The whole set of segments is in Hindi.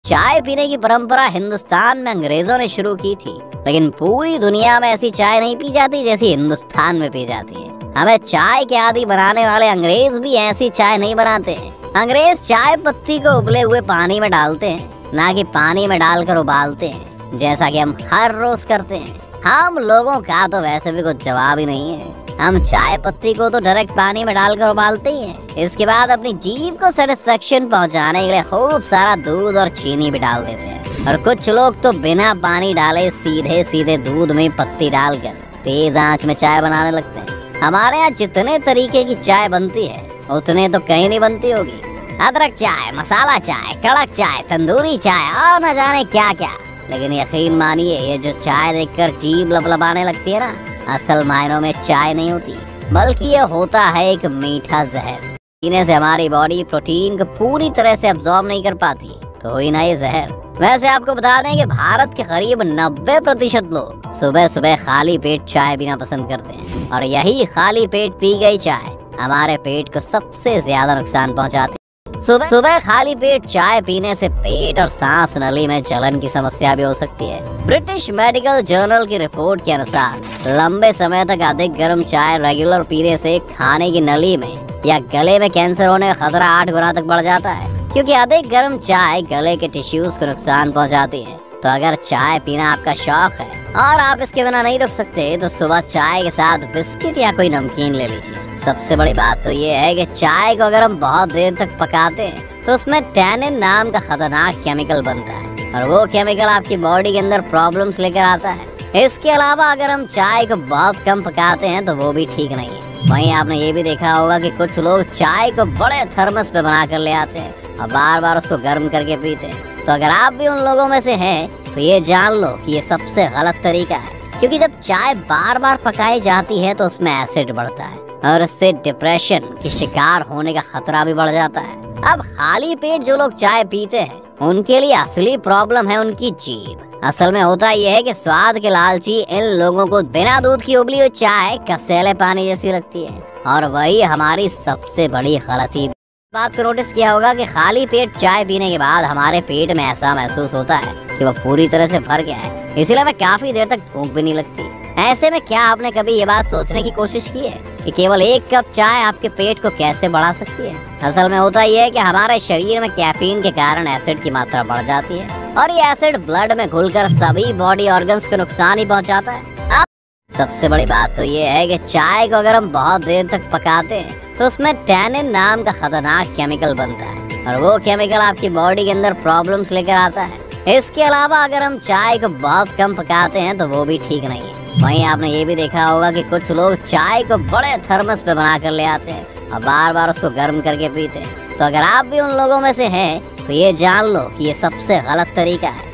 चाय पीने की परंपरा हिंदुस्तान में अंग्रेजों ने शुरू की थी, लेकिन पूरी दुनिया में ऐसी चाय नहीं पी जाती जैसी हिंदुस्तान में पी जाती है। हमें चाय के आदी बनाने वाले अंग्रेज भी ऐसी चाय नहीं बनाते हैं। अंग्रेज चाय पत्ती को उबले हुए पानी में डालते हैं, ना कि पानी में डालकर उबालते हैं, जैसा कि हम हर रोज करते हैं। हम लोगों का तो वैसे भी कुछ जवाब ही नहीं है। हम चाय पत्ती को तो डायरेक्ट पानी में डालकर उबालते ही हैं। इसके बाद अपनी जीभ को सेटिस्फेक्शन पहुंचाने के लिए खूब सारा दूध और चीनी भी डाल देते हैं। और कुछ लोग तो बिना पानी डाले सीधे सीधे दूध में पत्ती डालकर तेज आंच में चाय बनाने लगते हैं। हमारे यहाँ जितने तरीके की चाय बनती है उतने तो कहीं नहीं बनती होगी। अदरक चाय, मसाला चाय, कड़क चाय, तंदूरी चाय और न जाने क्या क्या। लेकिन यकीन मानिए, ये जो चाय देखकर जीभ लबलबाने लगती है ना, असल मायनों में चाय नहीं होती, बल्कि ये होता है एक मीठा जहर। पीने से हमारी बॉडी प्रोटीन को पूरी तरह से अब्सॉर्ब नहीं कर पाती, तो हुई ना ये जहर। वैसे आपको बता दें कि भारत के करीब 90% लोग सुबह सुबह खाली पेट चाय पीना पसंद करते हैं, और यही खाली पेट पी गई चाय हमारे पेट को सबसे ज्यादा नुकसान पहुंचाती है। सुबह सुबह खाली पेट चाय पीने से पेट और सांस नली में जलन की समस्या भी हो सकती है। ब्रिटिश मेडिकल जर्नल की रिपोर्ट के अनुसार लंबे समय तक अधिक गर्म चाय रेगुलर पीने से खाने की नली में या गले में कैंसर होने का खतरा 8 गुना तक बढ़ जाता है, क्योंकि अधिक गर्म चाय गले के टिश्यूज को नुकसान पहुंचाती है। तो अगर चाय पीना आपका शौक है और आप इसके बिना नहीं रुक सकते, तो सुबह चाय के साथ बिस्किट या कोई नमकीन ले लीजिए। सबसे बड़ी बात तो ये है कि चाय को अगर हम बहुत देर तक पकाते हैं तो उसमें टैनिन नाम का खतरनाक केमिकल बनता है, और वो केमिकल आपकी बॉडी के अंदर प्रॉब्लम्स लेकर आता है। इसके अलावा अगर हम चाय को बहुत कम पकाते हैं तो वो भी ठीक नहीं है। वहीं आपने ये भी देखा होगा कि कुछ लोग चाय को बड़े थर्मस पे बना कर ले आते हैं और बार बार उसको गर्म करके पीते हैं। तो अगर आप भी उन लोगों में से हैं तो ये जान लो कि ये सबसे गलत तरीका है, क्योंकि जब चाय बार बार पकाई जाती है तो उसमें एसिड बढ़ता है और इससे डिप्रेशन की शिकार होने का खतरा भी बढ़ जाता है। अब खाली पेट जो लोग चाय पीते हैं उनके लिए असली प्रॉब्लम है उनकी जीभ। असल में होता यह है कि स्वाद के लालची इन लोगों को बिना दूध की उबली हुई चाय कसैले पानी जैसी लगती है, और वही हमारी सबसे बड़ी गलती। बात को नोटिस किया होगा कि खाली पेट चाय पीने के बाद हमारे पेट में ऐसा महसूस होता है कि वो पूरी तरह से भर गया है, इसलिए हमें काफी देर तक भूख भी नहीं लगती। ऐसे में क्या आपने कभी ये बात सोचने की कोशिश की है कि केवल 1 कप चाय आपके पेट को कैसे बढ़ा सकती है? असल में होता यह है कि हमारे शरीर में कैफीन के कारण एसिड की मात्रा बढ़ जाती है, और ये एसिड ब्लड में घुलकर सभी बॉडी ऑर्गन्स को नुकसान ही पहुंचाता है। सबसे बड़ी बात तो ये है कि चाय को अगर हम बहुत देर तक पकाते हैं तो उसमें टैनिन नाम का खतरनाक केमिकल बनता है, और वो केमिकल आपकी बॉडी के अंदर प्रॉब्लम्स लेकर आता है। इसके अलावा अगर हम चाय को बहुत कम पकाते हैं तो वो भी ठीक नहीं है। वहीं आपने ये भी देखा होगा कि कुछ लोग चाय को बड़े थर्मस पे बना कर ले आते हैं और बार बार उसको गर्म करके पीते हैं। तो अगर आप भी उन लोगों में से हैं तो ये जान लो कि ये सबसे गलत तरीका है।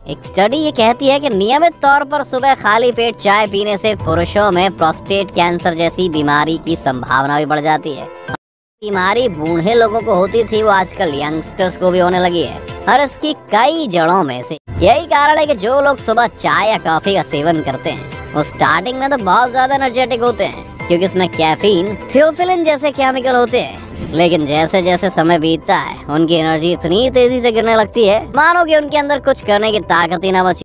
एक स्टडी ये कहती है कि नियमित तौर पर सुबह खाली पेट चाय पीने से पुरुषों में प्रोस्टेट कैंसर जैसी बीमारी की संभावना भी बढ़ जाती है। बीमारी बूढ़े लोगों को होती थी, वो आजकल यंगस्टर्स को भी होने लगी है, और इसकी कई जड़ों में से यही कारण है कि जो लोग सुबह चाय या कॉफी का सेवन करते हैं वो स्टार्टिंग में तो बहुत ज्यादा एनर्जेटिक होते हैं, क्योंकि उसमें कैफीन, थियोफिलिन जैसे केमिकल होते हैं। लेकिन जैसे जैसे समय बीतता है उनकी एनर्जी इतनी तेजी से गिरने लगती है मानो कि उनके अंदर कुछ करने की ताकत ही ना बची।